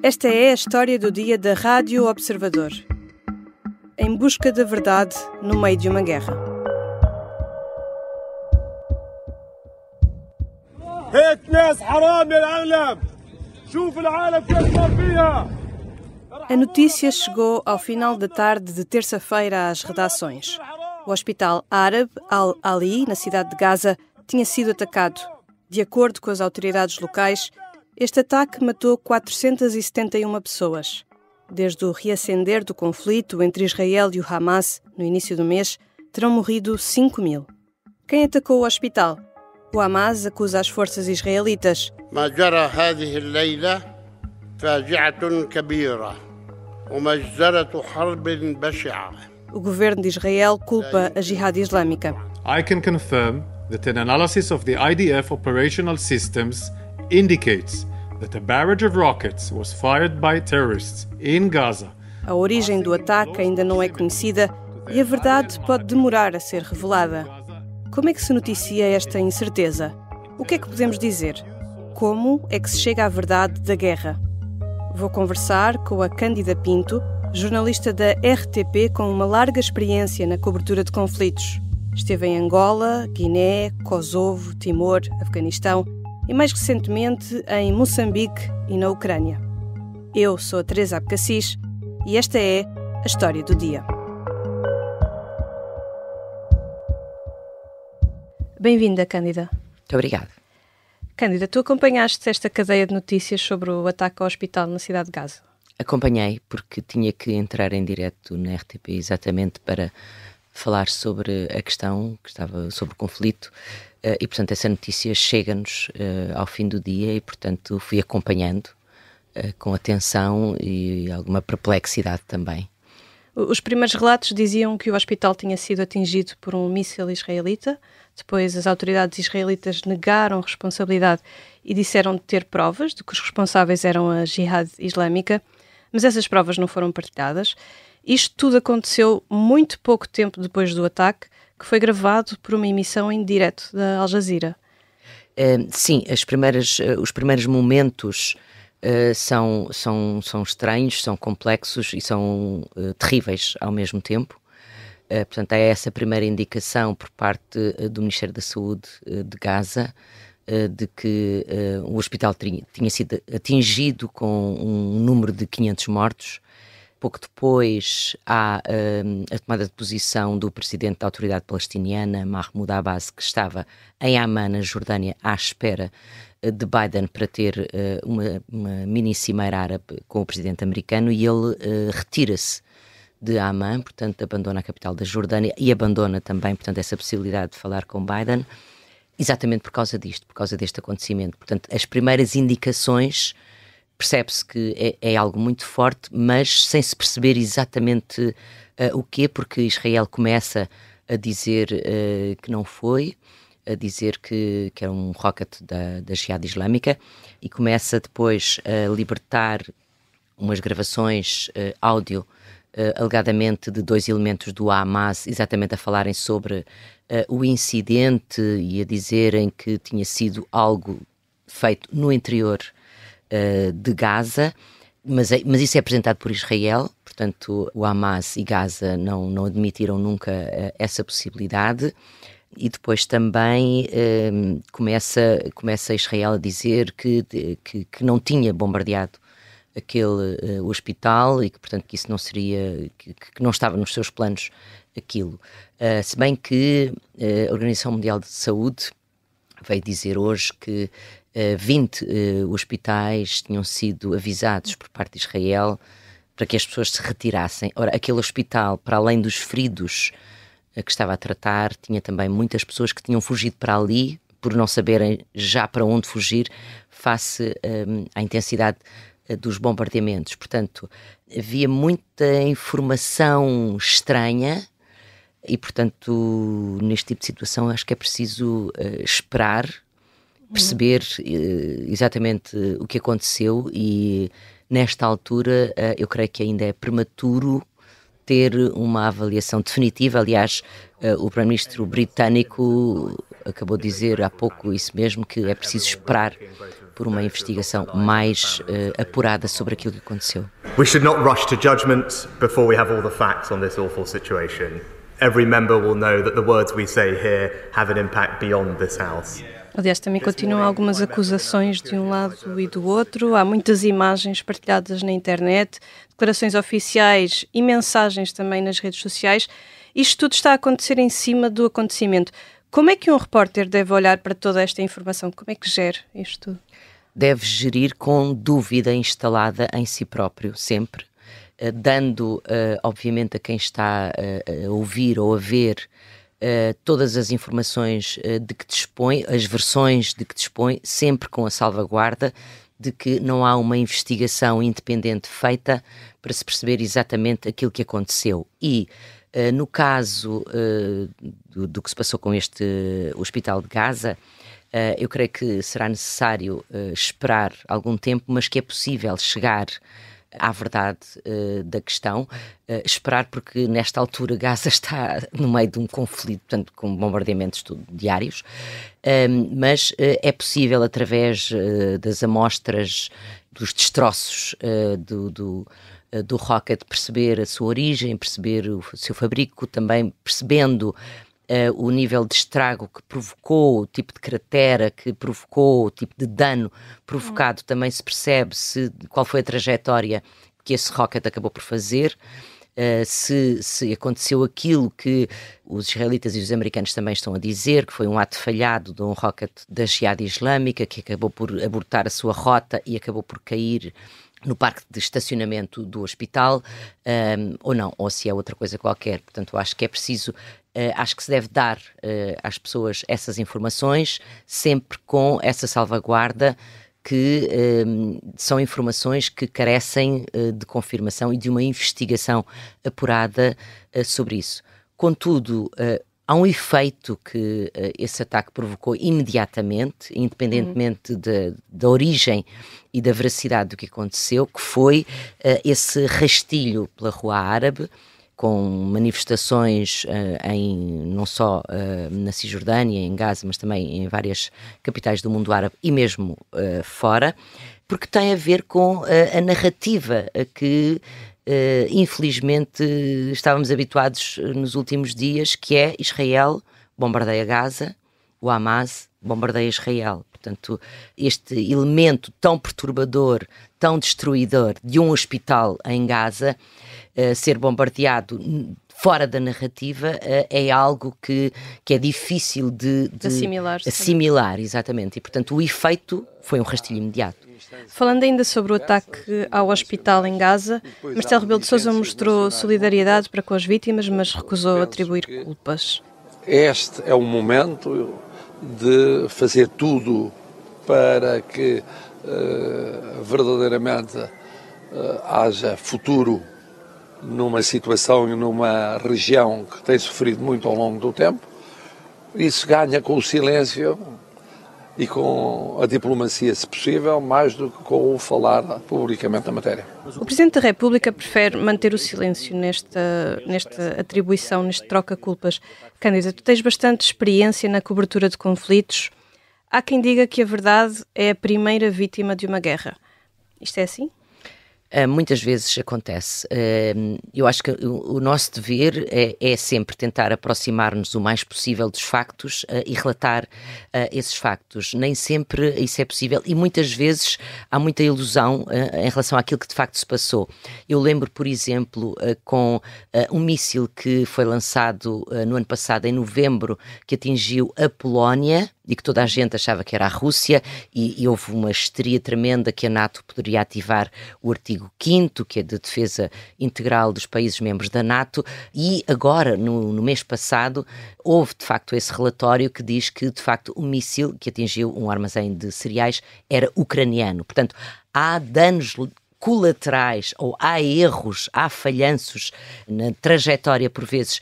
Esta é a história do dia da Rádio Observador. Em busca da verdade no meio de uma guerra. A notícia chegou ao final da tarde de terça-feira às redações. O hospital árabe Al-Ali, na cidade de Gaza, tinha sido atacado. De acordo com as autoridades locais, este ataque matou 471 pessoas. Desde o reacender do conflito entre Israel e o Hamas, no início do mês, terão morrido 5.000. Quem atacou o hospital? O Hamas acusa as forças israelitas. O governo de Israel culpa a Jihad Islâmica. I can confirm that an analysis of the IDF operational systems indicates that a barrage of rockets was fired by terrorists in Gaza. A origem do ataque ainda não é conhecida e a verdade pode demorar a ser revelada. Como é que se noticia esta incerteza? O que é que podemos dizer? Como é que se chega à verdade da guerra? Vou conversar com a Cândida Pinto, jornalista da RTP com uma larga experiência na cobertura de conflitos. Esteve em Angola, Guiné, Kosovo, Timor, Afeganistão e mais recentemente em Moçambique e na Ucrânia. Eu sou a Teresa Abcacis e esta é a história do dia. Bem-vinda, Cândida. Muito obrigada. Cândida, tu acompanhaste esta cadeia de notícias sobre o ataque ao hospital na cidade de Gaza? Acompanhei porque tinha que entrar em direto na RTP exatamente para falar sobre a questão que estava sobre o conflito e, portanto, essa notícia chega-nos ao fim do dia e, portanto, fui acompanhando com atenção e alguma perplexidade também. Os primeiros relatos diziam que o hospital tinha sido atingido por um míssil israelita. Depois as autoridades israelitas negaram responsabilidade e disseram ter provas de que os responsáveis eram a Jihad Islâmica, mas essas provas não foram partilhadas. Isto tudo aconteceu muito pouco tempo depois do ataque, que foi gravado por uma emissão em direto da Al Jazeera. Sim, os primeiros momentos são estranhos, são complexos e são terríveis ao mesmo tempo. Portanto, é essa primeira indicação por parte do Ministério da Saúde de Gaza de que o hospital tinha sido atingido com um número de 500 mortos. Pouco depois há a tomada de posição do presidente da Autoridade Palestiniana, Mahmoud Abbas, que estava em Amman, na Jordânia, à espera de Biden para ter uma mini cimeira árabe com o presidente americano, e ele retira-se de Amman, portanto abandona a capital da Jordânia e abandona também, portanto, essa possibilidade de falar com Biden, exatamente por causa disto, por causa deste acontecimento. Portanto, as primeiras indicações percebe-se que é algo muito forte, mas sem se perceber exatamente o quê, porque Israel começa a dizer que não foi, a dizer que é um rocket da Jihad Islâmica, e começa depois a libertar umas gravações áudio, alegadamente de 2 elementos do Hamas, exatamente a falarem sobre o incidente e a dizerem que tinha sido algo feito no interior de Gaza, mas isso é apresentado por Israel, portanto o Hamas e Gaza não admitiram nunca essa possibilidade. E depois também começa Israel a dizer que não tinha bombardeado aquele hospital e que, portanto, que isso não seria, que não estava nos seus planos aquilo. Se bem que a Organização Mundial de Saúde veio dizer hoje que 20 hospitais tinham sido avisados por parte de Israel para que as pessoas se retirassem. Ora, aquele hospital, para além dos feridos que estava a tratar, tinha também muitas pessoas que tinham fugido para ali, por não saberem já para onde fugir, face à intensidade dos bombardeamentos. Portanto, havia muita informação estranha e, portanto, neste tipo de situação acho que é preciso esperar, perceber exatamente o que aconteceu, e nesta altura eu creio que ainda é prematuro ter uma avaliação definitiva. Aliás, o Primeiro-Ministro britânico acabou de dizer há pouco isso mesmo, que é preciso esperar por uma investigação mais apurada sobre aquilo que aconteceu. We should not rush to judgment before we have all the facts on this awful situation. Every member will know that the words we say here have an impact beyond this house. Aliás, também continuam algumas acusações de um lado e do outro. Há muitas imagens partilhadas na internet, declarações oficiais e mensagens também nas redes sociais. Isto tudo está a acontecer em cima do acontecimento. Como é que um repórter deve olhar para toda esta informação? Como é que gera isto tudo? Deve gerir com dúvida instalada em si próprio, sempre, dando, obviamente, a quem está a ouvir ou a ver todas as informações de que dispõe, as versões de que dispõe, sempre com a salvaguarda de que não há uma investigação independente feita para se perceber exatamente aquilo que aconteceu. E, no caso do que se passou com este Hospital de Gaza, eu creio que será necessário esperar algum tempo, mas que é possível chegar à verdade da questão, esperar, porque nesta altura Gaza está no meio de um conflito, portanto, com bombardeamentos diários, mas é possível, através das amostras, dos destroços do rocket, perceber a sua origem, perceber o seu fabrico, também percebendo o nível de estrago que provocou, o tipo de cratera que provocou, o tipo de dano provocado, também se percebe qual foi a trajetória que esse rocket acabou por fazer, se aconteceu aquilo que os israelitas e os americanos também estão a dizer, que foi um ato falhado de um rocket da Jihad Islâmica, que acabou por abortar a sua rota e acabou por cair no parque de estacionamento do hospital, ou não, ou se é outra coisa qualquer. Portanto, acho que é preciso, acho que se deve dar às pessoas essas informações, sempre com essa salvaguarda, que são informações que carecem de confirmação e de uma investigação apurada sobre isso. Contudo, há um efeito que esse ataque provocou imediatamente, independentemente da origem e da veracidade do que aconteceu, que foi esse rastilho pela Rua Árabe, com manifestações não só na Cisjordânia, em Gaza, mas também em várias capitais do mundo árabe e mesmo fora, porque tem a ver com a narrativa a que infelizmente estávamos habituados nos últimos dias, que é: Israel bombardeia Gaza, o Hamas bombardeia Israel. Portanto, este elemento tão perturbador, tão destruidor de um hospital em Gaza ser bombardeado fora da narrativa é algo que é difícil de assimilar, exatamente. E, portanto, o efeito foi um rastilho imediato. Falando ainda sobre o ataque ao hospital em Gaza, Marcelo Rebelo de Sousa mostrou solidariedade para com as vítimas, mas recusou atribuir culpas. Este é o momento de fazer tudo para que verdadeiramente haja futuro numa situação e numa região que tem sofrido muito ao longo do tempo. Isso ganha com o silêncio e com a diplomacia, se possível, mais do que com o falar publicamente da matéria. O Presidente da República prefere manter o silêncio nesta atribuição, neste troca-culpas. Cândida, tu tens bastante experiência na cobertura de conflitos. Há quem diga que a verdade é a primeira vítima de uma guerra. Isto é assim? Muitas vezes acontece. Eu acho que o nosso dever é sempre tentar aproximar-nos o mais possível dos factos e relatar esses factos. Nem sempre isso é possível e muitas vezes há muita ilusão em relação àquilo que de facto se passou. Eu lembro, por exemplo, com um míssil que foi lançado no ano passado, em novembro, que atingiu a Polónia e que toda a gente achava que era a Rússia, e houve uma histeria tremenda que a NATO poderia ativar o artigo 5º, que é de defesa integral dos países membros da NATO, e agora, no mês passado, houve de facto esse relatório que diz que de facto o míssil que atingiu um armazém de cereais era ucraniano. Portanto, há danos colaterais, ou há erros, há falhanços na trajetória, por vezes,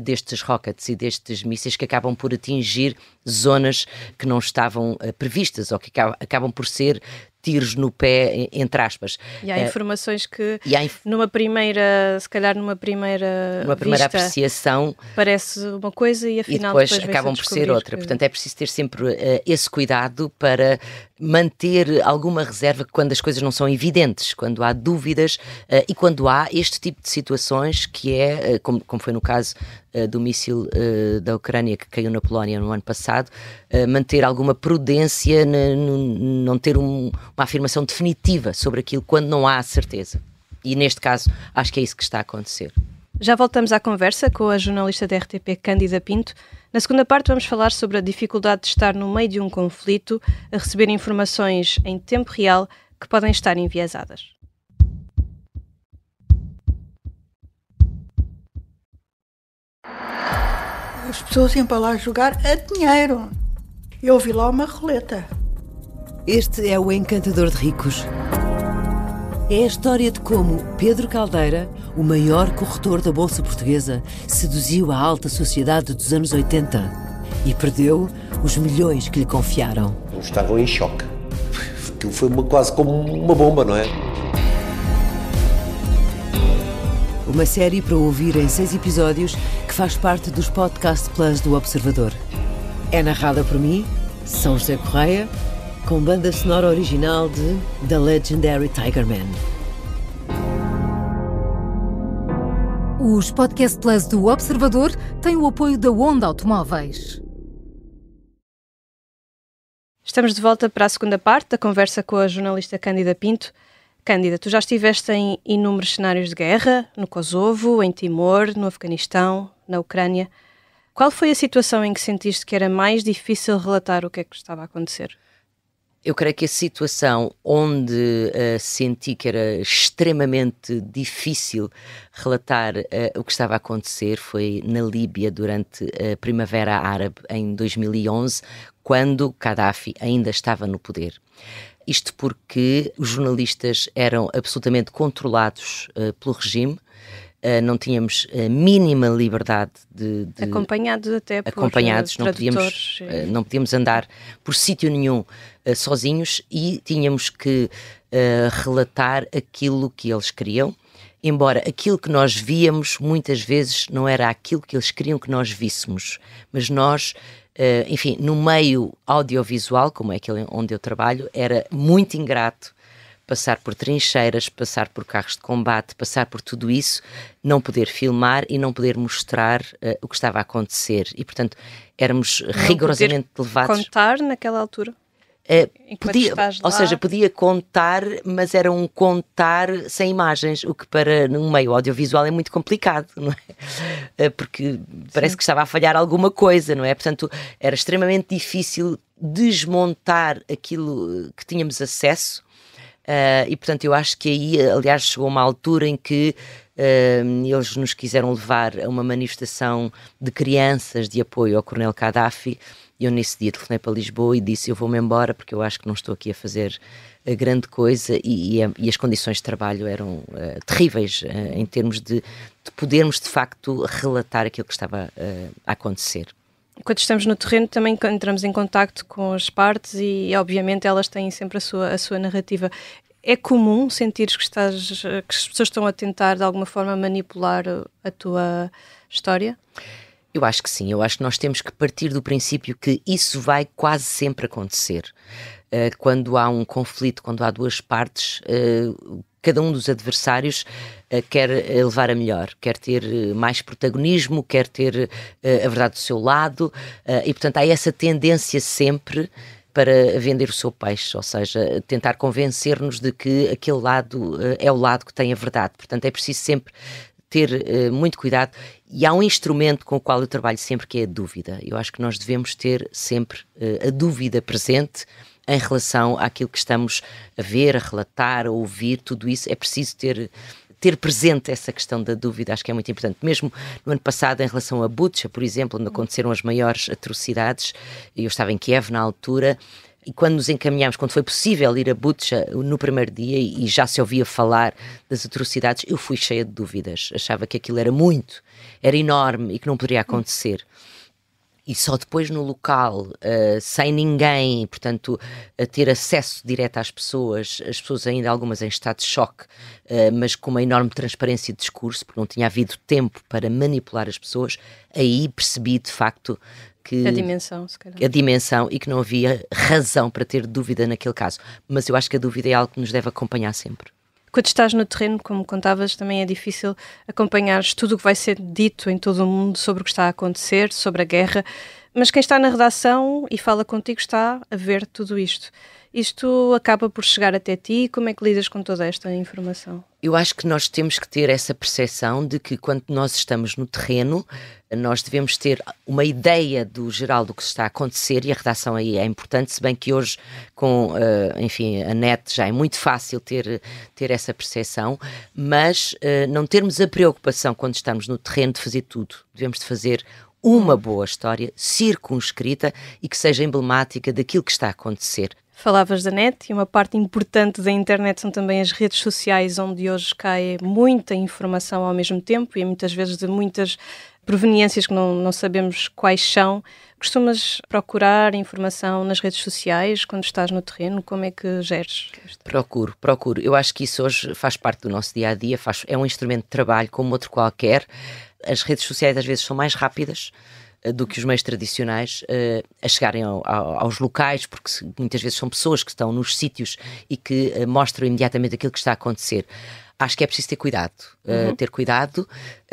destes rockets e destes mísseis que acabam por atingir zonas que não estavam previstas ou que acabam por ser tiros no pé, entre aspas. E há informações que numa primeira vista, apreciação parece uma coisa e afinal depois acabam por ser outra. Portanto, é preciso ter sempre esse cuidado para manter alguma reserva quando as coisas não são evidentes, quando há dúvidas e quando há este tipo de situações que é, como foi no caso do míssil da Ucrânia que caiu na Polónia no ano passado, manter alguma prudência, não ter uma afirmação definitiva sobre aquilo quando não há certeza. E neste caso, acho que é isso que está a acontecer. Já voltamos à conversa com a jornalista da RTP, Cândida Pinto. Na segunda parte vamos falar sobre a dificuldade de estar no meio de um conflito, a receber informações em tempo real que podem estar enviesadas. As pessoas iam para lá jogar a dinheiro. Eu vi lá uma roleta. Este é o Encantador de Ricos. É a história de como Pedro Caldeira, o maior corretor da Bolsa Portuguesa, seduziu a alta sociedade dos anos 80 e perdeu os milhões que lhe confiaram. Eles estavam em choque. Aquilo foi quase como uma bomba, não é? Uma série para ouvir em 6 episódios que faz parte dos Podcast Plus do Observador. É narrada por mim, São José Correia, com banda sonora original de The Legendary Tiger Man. Os Podcast Plus do Observador têm o apoio da Onda Automóveis. Estamos de volta para a segunda parte da conversa com a jornalista Cândida Pinto. Cândida, tu já estiveste em inúmeros cenários de guerra, no Kosovo, em Timor, no Afeganistão, na Ucrânia. Qual foi a situação em que sentiste que era mais difícil relatar o que é que estava a acontecer? Eu creio que a situação onde senti que era extremamente difícil relatar o que estava a acontecer foi na Líbia durante a Primavera Árabe em 2011, quando Gaddafi ainda estava no poder. Isto porque os jornalistas eram absolutamente controlados pelo regime, não tínhamos a mínima liberdade de acompanhados até por acompanhados, tradutores. Não podíamos andar por sítio nenhum sozinhos e tínhamos que relatar aquilo que eles queriam, embora aquilo que nós víamos muitas vezes não era aquilo que eles queriam que nós víssemos, mas nós, enfim, no meio audiovisual, como é aquele onde eu trabalho, era muito ingrato passar por trincheiras, passar por carros de combate, passar por tudo isso, não poder filmar e não poder mostrar o que estava a acontecer. E, portanto, éramos rigorosamente levados... Contar naquela altura? Podia contar, mas era um contar sem imagens, o que para um meio audiovisual é muito complicado, não é? Porque parece que estava a falhar alguma coisa, não é? Portanto, era extremamente difícil desmontar aquilo que tínhamos acesso. E portanto eu acho que aí, aliás, chegou uma altura em que eles nos quiseram levar a uma manifestação de crianças de apoio ao Coronel Gaddafi, e eu nesse dia telefonei para Lisboa e disse: eu vou-me embora porque eu acho que não estou aqui a fazer a grande coisa, e as condições de trabalho eram terríveis em termos de podermos de facto relatar aquilo que estava a acontecer. Quando estamos no terreno também entramos em contacto com as partes e obviamente elas têm sempre a sua narrativa. É comum sentires que as pessoas estão a tentar de alguma forma manipular a tua história? Eu acho que sim, eu acho que nós temos que partir do princípio que isso vai quase sempre acontecer. Quando há um conflito, quando há duas partes, cada um dos adversários quer levar a melhor, quer ter mais protagonismo, quer ter a verdade do seu lado, e portanto há essa tendência sempre para vender o seu peixe, ou seja, tentar convencer-nos de que aquele lado é o lado que tem a verdade. Portanto é preciso sempre ter muito cuidado, e há um instrumento com o qual eu trabalho sempre, que é a dúvida. Eu acho que nós devemos ter sempre a dúvida presente em relação àquilo que estamos a ver, a relatar, a ouvir. Tudo isso é preciso ter presente essa questão da dúvida, acho que é muito importante. Mesmo no ano passado, em relação a Bucha, por exemplo, onde aconteceram as maiores atrocidades, eu estava em Kiev na altura, e quando nos encaminhámos, quando foi possível ir a Bucha no primeiro dia e já se ouvia falar das atrocidades, eu fui cheia de dúvidas, achava que aquilo era enorme e que não poderia acontecer. e só depois no local, sem ninguém, portanto, a ter acesso direto às pessoas, as pessoas ainda algumas em estado de choque, mas com uma enorme transparência de discurso, porque não tinha havido tempo para manipular as pessoas, aí percebi de facto que a dimensão, se calhar. A dimensão, e que não havia razão para ter dúvida naquele caso. Mas eu acho que a dúvida é algo que nos deve acompanhar sempre. Quando estás no terreno, como contavas, também é difícil acompanhares tudo o que vai ser dito em todo o mundo sobre o que está a acontecer, sobre a guerra, mas quem está na redação e fala contigo está a ver tudo isto. Isto acaba por chegar até ti. Como é que lidas com toda esta informação? Eu acho que nós temos que ter essa percepção de que quando nós estamos no terreno, nós devemos ter uma ideia do geral do que está a acontecer, e a redação aí é importante, se bem que hoje com, enfim, a net já é muito fácil ter essa percepção, mas não termos a preocupação quando estamos no terreno de fazer tudo. Devemos de fazer uma boa história, circunscrita e que seja emblemática daquilo que está a acontecer. Falavas da net, e uma parte importante da internet são também as redes sociais, onde hoje cai muita informação ao mesmo tempo e muitas vezes de muitas proveniências que não sabemos quais são. Costumas procurar informação nas redes sociais quando estás no terreno? Como é que geres? Procuro. Eu acho que isso hoje faz parte do nosso dia-a-dia, é um instrumento de trabalho como outro qualquer. As redes sociais às vezes são mais rápidas do que os meios tradicionais a chegarem aos locais, porque muitas vezes são pessoas que estão nos sítios e que mostram imediatamente aquilo que está a acontecer. Acho que é preciso ter cuidado,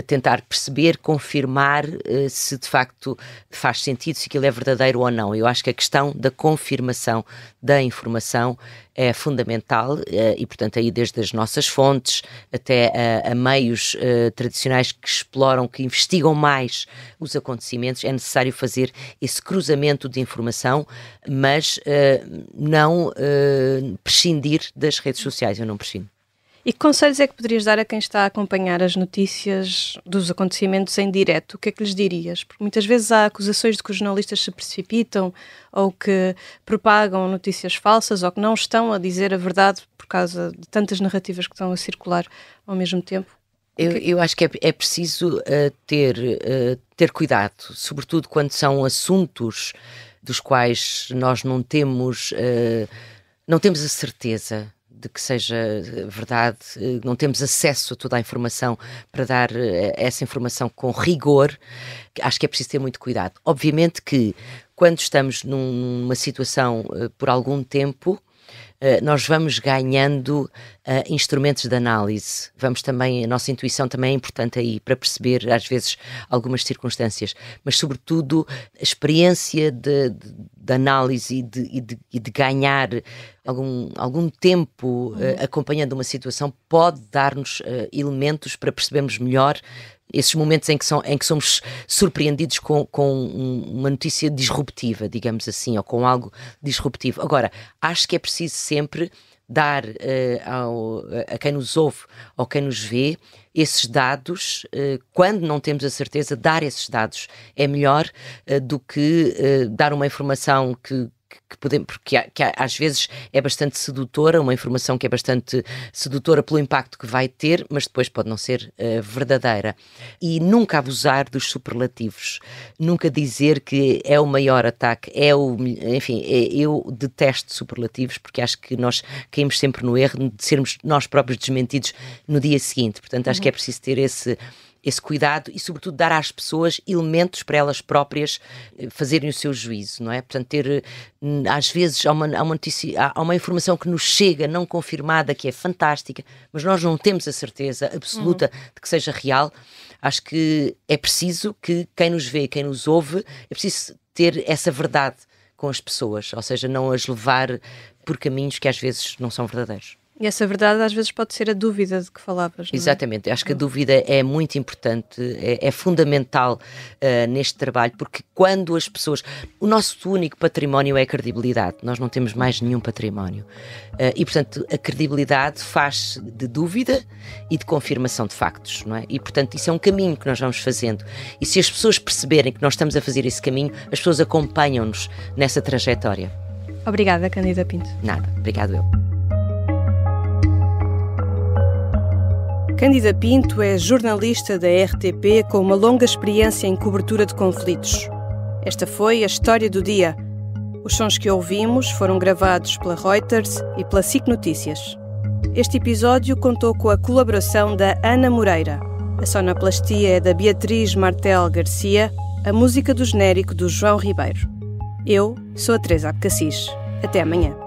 tentar perceber, confirmar se de facto faz sentido, se aquilo é verdadeiro ou não. Eu acho que a questão da confirmação da informação é fundamental e, portanto, aí desde as nossas fontes até a meios tradicionais que exploram, que investigam mais os acontecimentos, é necessário fazer esse cruzamento de informação, mas não prescindir das redes sociais. Eu não prescindo. E que conselhos é que poderias dar a quem está a acompanhar as notícias dos acontecimentos em direto? O que é que lhes dirias? Porque muitas vezes há acusações de que os jornalistas se precipitam ou que propagam notícias falsas ou que não estão a dizer a verdade por causa de tantas narrativas que estão a circular ao mesmo tempo. Eu acho que é preciso ter cuidado, sobretudo quando são assuntos dos quais nós não temos a certeza de que seja verdade, não temos acesso a toda a informação para dar essa informação com rigor. Acho que é preciso ter muito cuidado. Obviamente que quando estamos numa situação por algum tempo, nós vamos ganhando instrumentos de análise. A nossa intuição também é importante aí para perceber, às vezes, algumas circunstâncias, mas sobretudo a experiência de análise e de ganhar algum tempo acompanhando uma situação pode dar-nos elementos para percebermos melhor esses momentos em que somos surpreendidos com uma notícia disruptiva, digamos assim, ou com algo disruptivo. Agora, acho que é preciso sempre dar a quem nos ouve ou quem nos vê esses dados, quando não temos a certeza, dar esses dados é melhor do que dar uma informação que podemos, porque às vezes é bastante sedutora, uma informação que é bastante sedutora pelo impacto que vai ter, mas depois pode não ser verdadeira. E nunca abusar dos superlativos, nunca dizer que é o maior ataque, eu detesto superlativos, porque acho que nós caímos sempre no erro de sermos nós próprios desmentidos no dia seguinte. Portanto, acho que é preciso ter esse cuidado e, sobretudo, dar às pessoas elementos para elas próprias fazerem o seu juízo, não é? Portanto, às vezes há uma notícia, há uma informação que nos chega não confirmada, que é fantástica, mas nós não temos a certeza absoluta de que seja real. Acho que é preciso que quem nos vê, quem nos ouve, é preciso ter essa verdade com as pessoas, ou seja, não as levar por caminhos que às vezes não são verdadeiros. E essa verdade às vezes pode ser a dúvida de que falavas, não é? Exatamente, acho que a dúvida é muito importante, é fundamental neste trabalho, porque quando as pessoas... O nosso único património é a credibilidade, nós não temos mais nenhum património. E, portanto, a credibilidade faz de dúvida e de confirmação de factos, não é? E, portanto, isso é um caminho que nós vamos fazendo. E se as pessoas perceberem que nós estamos a fazer esse caminho, as pessoas acompanham-nos nessa trajetória. Obrigada, Cândida Pinto. Nada, obrigado eu. Cândida Pinto é jornalista da RTP com uma longa experiência em cobertura de conflitos. Esta foi a história do dia. Os sons que ouvimos foram gravados pela Reuters e pela SIC Notícias. Este episódio contou com a colaboração da Ana Moreira. A sonoplastia é da Beatriz Martel Garcia, a música do genérico do João Ribeiro. Eu sou a Teresa Abcacis. Até amanhã.